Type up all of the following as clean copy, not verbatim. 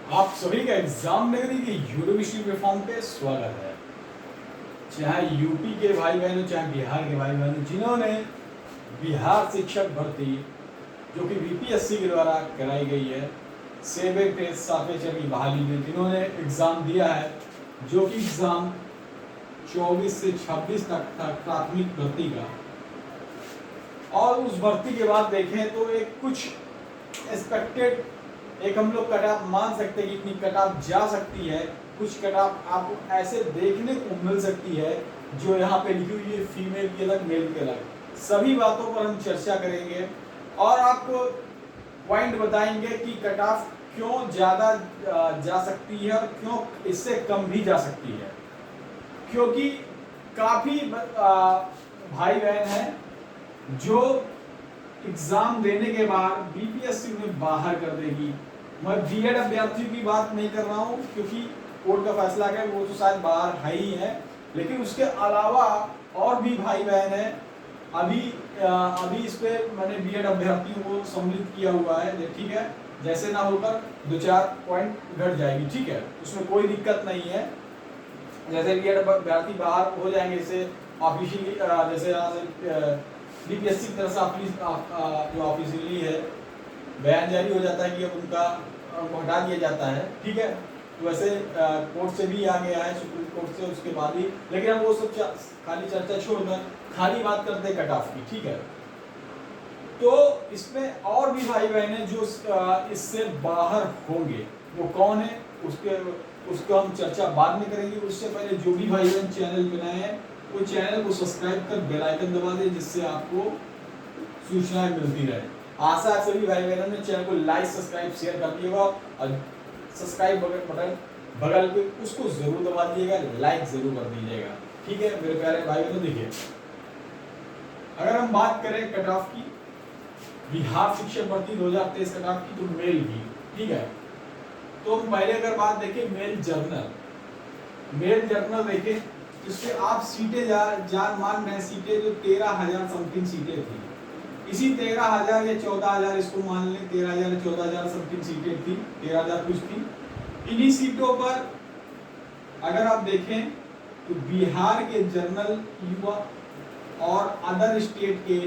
आप सभी का एग्जाम नगरी के यूनिवर्सिटी प्लेटफॉर्म पे स्वागत है। चाहे यूपी के भाई बहन हो, चाहे बिहार के भाई बहन हो, जिन्होंने बिहार शिक्षक भर्ती जो कि बीपीएससी के द्वारा कराई गई है, सेवे टेस्ट सापेचर की बहाली में जिन्होंने एग्ज़ाम दिया है, जो कि एग्ज़ाम 24 से 26 तक था प्राथमिक भर्ती का, और उस भर्ती के बाद देखें तो एक कुछ एक्सपेक्टेड एक हम लोग कट ऑफ मान सकते हैं कि इतनी कट ऑफ जा सकती है। कुछ कट ऑफ आपको ऐसे देखने को मिल सकती है जो यहाँ पे लिखी हुई है, फीमेल की अलग, मेल की अलग। सभी बातों पर हम चर्चा करेंगे और आपको पॉइंट बताएंगे कि कट ऑफ क्यों ज़्यादा जा सकती है और क्यों इससे कम भी जा सकती है, क्योंकि काफ़ी भाई बहन हैं जो एग्जाम देने के बाद बीपीएससी में बाहर कर देगी। मैं बीएड अभ्यर्थियों की बात नहीं कर रहा हूँ क्योंकि कोर्ट का फैसला है, वो तो शायद बाहर है ही है, लेकिन उसके अलावा और भी भाई बहन हैं। अभी इस पे मैंने बीएड अभ्यर्थियों को सम्मिलित किया हुआ है, ठीक है, जैसे ना होकर 2-4 पॉइंट घट जाएगी, ठीक है, उसमें कोई दिक्कत नहीं है। जैसे बीएड अभ्यर्थी बाहर हो जाएंगे, जैसे ऑफिशियली जैसे यहाँ से बीपीएससी की तरफ से जो ऑफिशियली है बयान जारी हो जाता है कि अब उनका हटा दिया जाता है, ठीक है, तो वैसे कोर्ट से भी आ गया है, सुप्रीम कोर्ट से, उसके बाद ही। लेकिन हम वो सब खाली चर्चा छोड़कर खाली बात करते हैं कट ऑफ की, ठीक है। तो इसमें और भी भाई बहन हैं जो इससे बाहर होंगे, वो कौन है उसको हम चर्चा बाद में करेंगे। उससे पहले जो भी भाई बहन चैनल बनाए हैं वो चैनल को सब्सक्राइब कर बेल आइकन दबा दें, जिससे आपको सूचनाएं मिलती रहे। आशा है सभी भाई बहनों ने चैनल को लाइक, सब्सक्राइब, शेयर कर दिएगा और सब्सक्राइब बटन बगल पे उसको जरूर दबा दीजिएगा, लाइक जरूर कर दीजिएगा, ठीक है मेरे प्यारे भाई बहनों। देखिए, अगर हम बात करें कट ऑफ की, बिहार शिक्षक भर्ती 2023 कट ऑफ की, तो मेल की, ठीक है, तो हम पहले अगर बात देखें मेल जर्नल देखें, जिससे आप सीटें जान मान रहे हैं, सीटें जो 13,000 समथिंग सीटें थी, इसी 13,000 या 14,000 इसको मान लें, 13,000 या 14,000 समथिंग सीटें थी, 13,000 कुछ थी। इन्हीं सीटों पर अगर आप देखें तो बिहार के जनरल युवा और अदर स्टेट के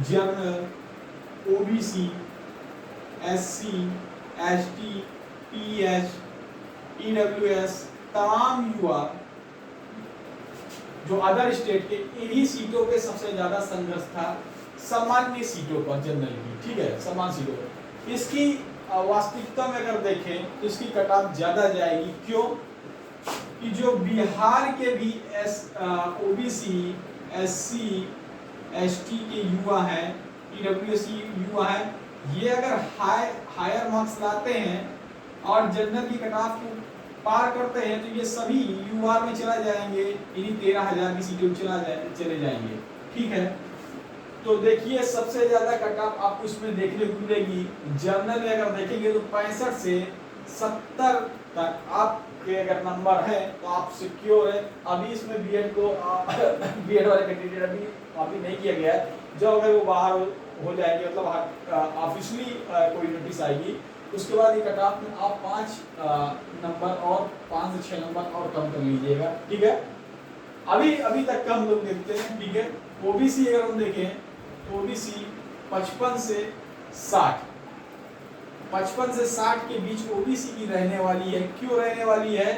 general, OBC, SC, ST, pH, EWS तमाम युवा जो अदर स्टेट के, इन्हीं सीटों पे सबसे ज्यादा संघर्ष था, सामान्य सीटों पर, जनरल की, ठीक है, सामान्य सीटों पर। इसकी वास्तविकता में अगर देखें तो इसकी कट ऑफ ज्यादा जाएगी। क्यों? कि जो बिहार के भी ओबीसी, एससी, एसटी के युवा हैं, ईडब्ल्यूएस युवा हैं, ये अगर हायर मार्क्स लाते हैं और जनरल की कट ऑफ को पार करते हैं तो ये सभी यूआर में चला जाएंगे, इन्हीं 13,000 की सीटों में चले जाएंगे, ठीक है। तो देखिए, सबसे ज्यादा कट ऑफ आपको इसमें देखने को मिलेगी। जनरल में अगर देखेंगे तो 65 से 70 तक आपके अगर नंबर है तो आप सिक्योर है। अभी इसमें बीएड को बीएड वाले कैंडिडेट अभी नहीं किया गया है, जो अगर वो बाहर हो जाएंगे, मतलब ऑफिशियली कोई नोटिस आएगी, उसके बाद ये कट ऑफ में आप 5 नंबर और 5 से 6 नंबर और कम कर लीजिएगा, ठीक है। अभी तक का हम लोग देखते हैं, ठीक है। ओबीसी अगर हम देखें तो ओबीसी 55 से 60 के बीच ओबीसी की रहने वाली है। क्यों रहने वाली है?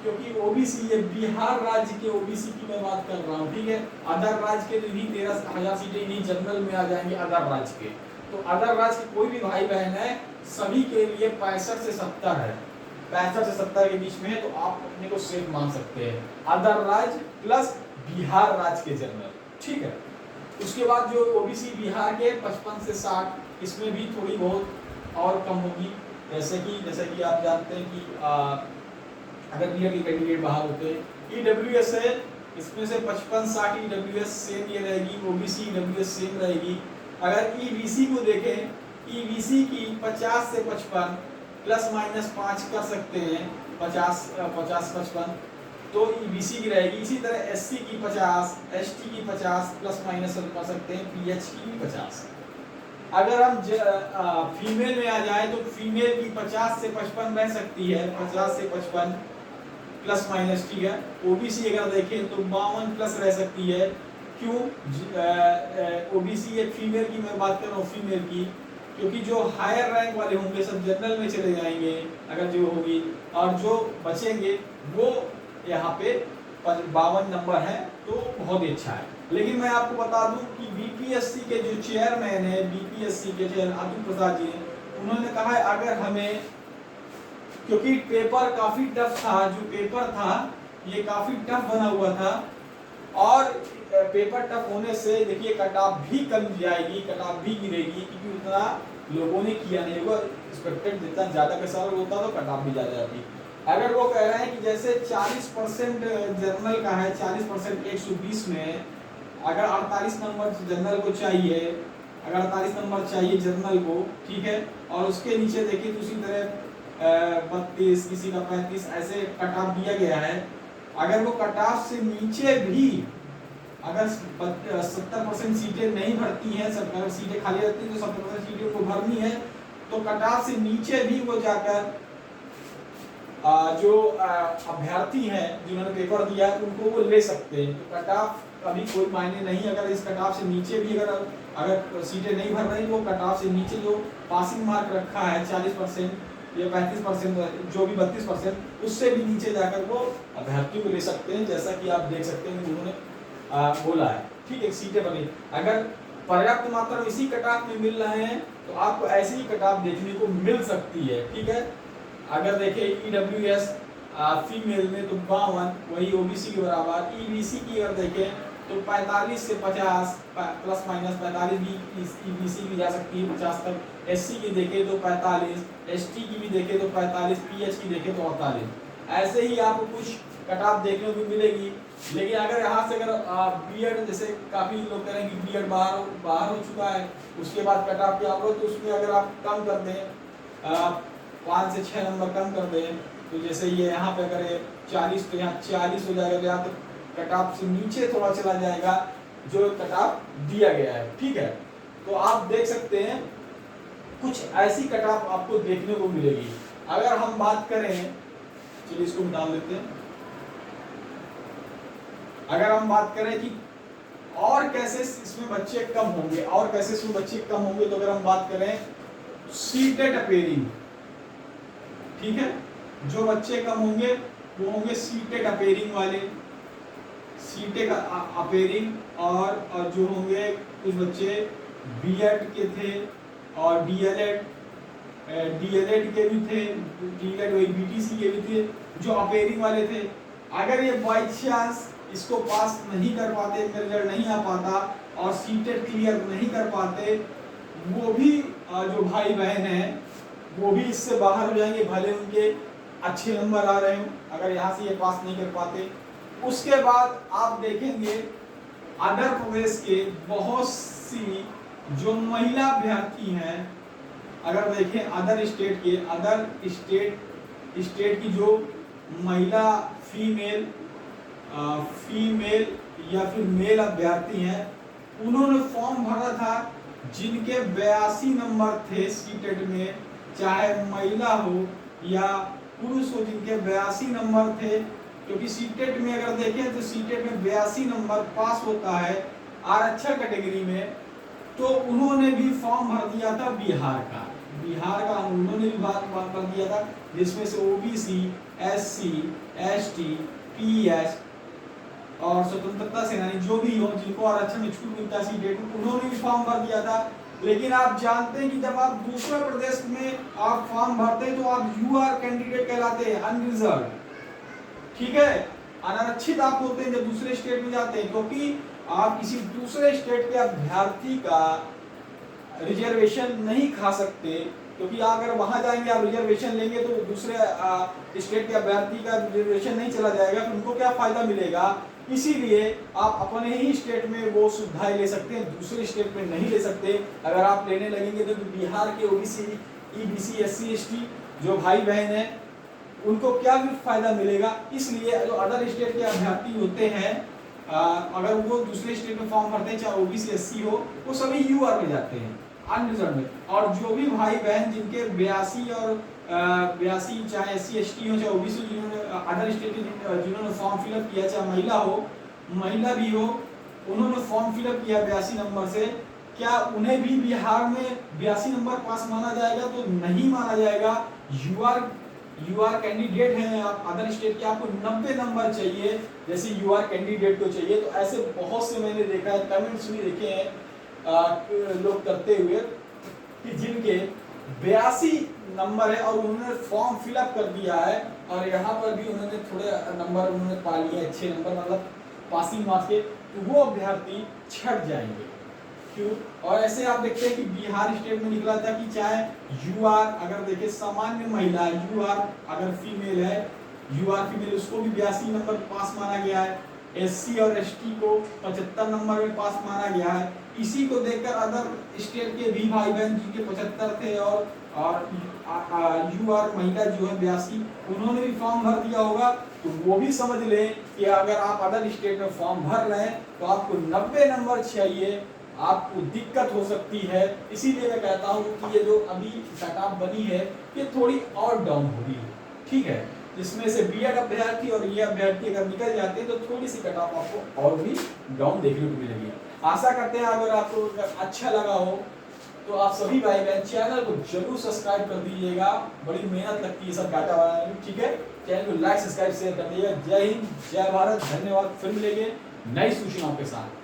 क्योंकि ओबीसी, ये बिहार राज्य के ओबीसी की मैं बात कर रहा हूँ, ठीक है। अदर राज्य के भी 13,000 सीटें इन्हीं जनरल में आ जाएंगी, अदर राज्य के। तो अदर राज्य के कोई भी भाई बहन है, सभी के लिए 65 से 70 है, 65 से 70 के बीच में है, तो आप अपने को सेफ मान सकते हैं, अदर राज्य प्लस बिहार राज्य के जनरल, ठीक है। उसके बाद जो ओबीसी बिहार के 55 से 60, इसमें भी थोड़ी बहुत और कम होगी, जैसे कि आप जानते हैं कि अगर बीएड के कैंडिडेट बाहर होते हैं। ईडब्ल्यूएस है, इसमें से 55-60 ईडब्ल्यूएस सेम ये रहेगी, ओबीसी ईडब्ल्यूएस सेम रहेगी। अगर ईबीसी को देखें, ईबीसी की 50 से 55 प्लस माइनस 5 कर सकते हैं, 50-55 तो ईबीसी की रहेगी। इसी तरह एससी की 50, एसटी की 50 प्लस माइनस कर सकते हैं, पीएच की भी 50। अगर हम फीमेल में आ जाए तो फीमेल की 50 से 55 रह सकती है, 50 से 55 प्लस माइनस, ठीक है। ओबीसी अगर देखें तो 52 प्लस रह सकती है। क्यों? ओबीसी एक फीमेल की मैं बात कर रहा हूँ, फीमेल की, क्योंकि जो हायर रैंक वाले होंगे सब जनरल में चले जाएंगे अगर जो होगी, और जो बचेंगे वो यहाँ पे 52 नंबर है, तो बहुत ही अच्छा है। लेकिन मैं आपको बता दूं कि बीपीएससी के जो चेयरमैन है, बीपीएससी के चेयरमैन अतुल प्रसाद जी, उन्होंने कहा है अगर हमें, क्योंकि पेपर काफी टफ था, जो पेपर था ये काफी टफ बना हुआ था, और पेपर टफ होने से देखिए कट ऑफ भी कम जाएगी, कट ऑफ भी गिरेगी, क्योंकि उतना लोगों ने किया नहीं होगा, एक्सपेक्टेड जितना ज्यादा का सवाल होता तो कट ऑफ भी ज्यादा जाती। अगर वो कह रहे हैं कि जैसे 40% जर्नल का है, 40% 120 में, अगर 48 नंबर जर्नल को चाहिए, अगर 48 नंबर चाहिए जर्नल को, ठीक है, और उसके नीचे देखिए उसी तरह 32, किसी का 35, ऐसे कट ऑफ दिया गया है। अगर वो कट ऑफ से नीचे भी अगर 70% सीटें नहीं भरती हैं, अगर सीटें खाली रहती हैं तो 70% सीटें को भरनी है, तो कट ऑफ से नीचे भी वो जाकर जो अभ्यर्थी हैं जिन्होंने पेपर दिया है उनको वो ले सकते हैं। तो कट ऑफ अभी कोई मायने नहीं, अगर इस कट ऑफ से नीचे भी अगर सीटें नहीं भर रही तो कट ऑफ से नीचे जो पासिंग मार्क रखा है 40% या 35%, जो भी 32%, उससे भी नीचे जाकर वो अभ्यर्थी को ले सकते हैं, जैसा कि आप देख सकते हैं उन्होंने बोला है, ठीक है। सीटें बनी, अगर पर्याप्त मात्रा में इसी कट ऑफ में मिल रहे हैं तो आपको ऐसी ही कट ऑफ देखने को मिल सकती है, ठीक है। अगर देखें ईडब्ल्यूएस फीमेल में तो 52, वही ओबीसी के बराबर। ईबीसी की अगर देखें तो 45 से 50 प्लस माइनस 45 भी ईबीसी की जा सकती है 50 तक। एससी की देखें तो 45, एसटी की भी देखें तो 45, पीएच की देखें तो 48। ऐसे ही आपको कुछ कट ऑफ देखने को मिलेगी। लेकिन अगर यहाँ से अगर बीएड, जैसे काफ़ी लोग कह रहे हैं कि बीएड बाहर हो चुका है, उसके बाद कट ऑफ क्या होगा, तो उसमें अगर आप कम कर दें 5 से 6 नंबर कम कर दें, तो जैसे ये यहाँ पे करें 40 तो यहाँ 40 हो जाएगा, या तो कट ऑफ से नीचे थोड़ा चला जाएगा जो कट ऑफ दिया गया है, ठीक है। तो आप देख सकते हैं कुछ ऐसी कट ऑफ आपको देखने को मिलेगी। अगर हम बात करें, चलिए इसको निकाल देते हैं, अगर हम बात करें कि और कैसे इसमें बच्चे कम होंगे, और कैसे इसमें बच्चे कम होंगे, तो अगर हम बात करें सीटेड अपेयरिंग, ठीक है, जो बच्चे कम होंगे वो होंगे सीटेड अपेयरिंग वाले, सीटेड अपेयरिंग, और जो होंगे कुछ बच्चे बीएड के थे और डीएलएड के भी थे, डीएलएड वही बीटीसी के भी थे, जो अपेयरिंग वाले थे। अगर ये बाई चांस इसको पास नहीं कर पाते, रिजल्ट नहीं आ पाता और सीटेड क्लियर नहीं कर पाते, वो भी जो भाई बहन हैं वो भी इससे बाहर हो जाएंगे, भले उनके अच्छे नंबर आ रहे हों, अगर यहाँ से ये पास नहीं कर पाते। उसके बाद आप देखेंगे अदर प्रदेश के बहुत सी जो महिला अभ्यर्थी हैं, अगर देखें अदर स्टेट के, अदर स्टेट की जो महिला फीमेल या फिर मेल अभ्यर्थी हैं, उन्होंने फॉर्म भरा था, जिनके 82 नंबर थे सीटेट में, चाहे महिला हो या पुरुष हो, जिनके 82 नंबर थे, क्योंकि सीटेट में अगर देखें तो सीटेट में 82 नंबर पास होता है आरक्षण कैटेगरी में, तो उन्होंने भी फॉर्म भर दिया था बिहार का उन्होंने भी बात भर दिया था, जिसमें से ओबीसी, एससी, एसटी, पीएच और स्वतंत्रता सेनानी जो भी हो, जिनको आरक्षण में छूट मिलता है सीटेट में, उन्होंने भी फॉर्म भर दिया था। लेकिन आप जानते हैं कि जब आप दूसरे प्रदेश में आप फॉर्म भरते हैं तो आप यूआर कैंडिडेट कहलाते हैं, अनरिजर्व, ठीक है, अनारक्षित आप होते हैं जब दूसरे स्टेट में जाते हैं, क्योंकि आप किसी दूसरे स्टेट के अभ्यर्थी का रिजर्वेशन नहीं खा सकते, क्योंकि अगर वहां जाएंगे आप रिजर्वेशन लेंगे तो दूसरे स्टेट के अभ्यर्थी का रिजर्वेशन नहीं चला जाएगा, तो उनको क्या फायदा मिलेगा। इसीलिए आप अपने ही स्टेट में वो सुविधाएं ले सकते हैं, दूसरे स्टेट में नहीं ले सकते। अगर आप लेने लगेंगे तो बिहार के ओबीसी, ईबीसी, एससी, एसटी जो भाई बहन हैं उनको क्या भी फायदा मिलेगा। इसलिए जो अदर स्टेट के अभ्यर्थी होते हैं, अगर वो दूसरे स्टेट में फॉर्म भरते हैं, चाहे ओबीसी एससी हो, वो सभी यूआर में जाते हैं। अनरिजर्व में। और जो भी भाई बहन जिनके 82 और 82 चाहे SC ST हो चाहे OBC जिन्होंने अदर स्टेट के जिन्होंने फॉर्म फिलअप किया, चाहे महिला हो महिला भी हो, उन्होंने फॉर्म फिलअप किया 82 नंबर से, क्या उन्हें भी बिहार में 82 नंबर पास माना जाएगा? तो नहीं माना जाएगा। यू आर कैंडिडेट हैं आप अदर स्टेट के, आपको 90 नंबर चाहिए, जैसे यू आर कैंडिडेट को चाहिए। तो ऐसे बहुत से मैंने देखा है, कमेंट्स भी देखे हैं लोग करते हुए कि जिनके 82 नंबर है और उन्होंने फॉर्म फिलअप कर दिया है और यहाँ पर भी उन्होंने थोड़े नंबर उन्होंने पा लिए, अच्छे नंबर मतलब पासिंग मार्क्स के, तो वो अभ्यर्थी छट जाएंगे। क्यों? और ऐसे आप देखते हैं कि बिहार स्टेट में निकला था कि चाहे यूआर अगर देखे सामान्य महिला यूआर अगर फीमेल है, यूआर फीमेल उसको भी 82 नंबर पास माना गया है, SC और ST को 75 नंबर में पास माना गया है। इसी को देखकर अदर स्टेट के भी भाई बहन जिनके 75 थे और यूआर महिला जो है 82 उन्होंने भी फॉर्म भर दिया होगा। तो वो भी समझ लें कि अगर आप अदर स्टेट में फॉर्म भर रहे हैं तो आपको 90 नंबर चाहिए, आपको दिक्कत हो सकती है। इसीलिए मैं कहता हूँ कि ये जो अभी कट ऑफ बनी है ये थोड़ी और डाउन होगी, ठीक है, जिसमें से बीएड अभ्यर्थी और ये अभ्यर्थी अगर निकल जाते हैं तो थोड़ी सी कट ऑफ आपको और भी डाउन देखने को मिलेगी। आशा करते हैं अगर आपको अच्छा लगा हो तो आप सभी भाई बहन चैनल को जरूर सब्सक्राइब कर दीजिएगा, बड़ी मेहनत लगती है सब डाटा बनाने में, ठीक है। चैनल को लाइक सब्सक्राइब शेयर कर दीजिएगा। जय हिंद, जय भारत, धन्यवाद। फिर मिलेंगे नई सूचनाओं के साथ।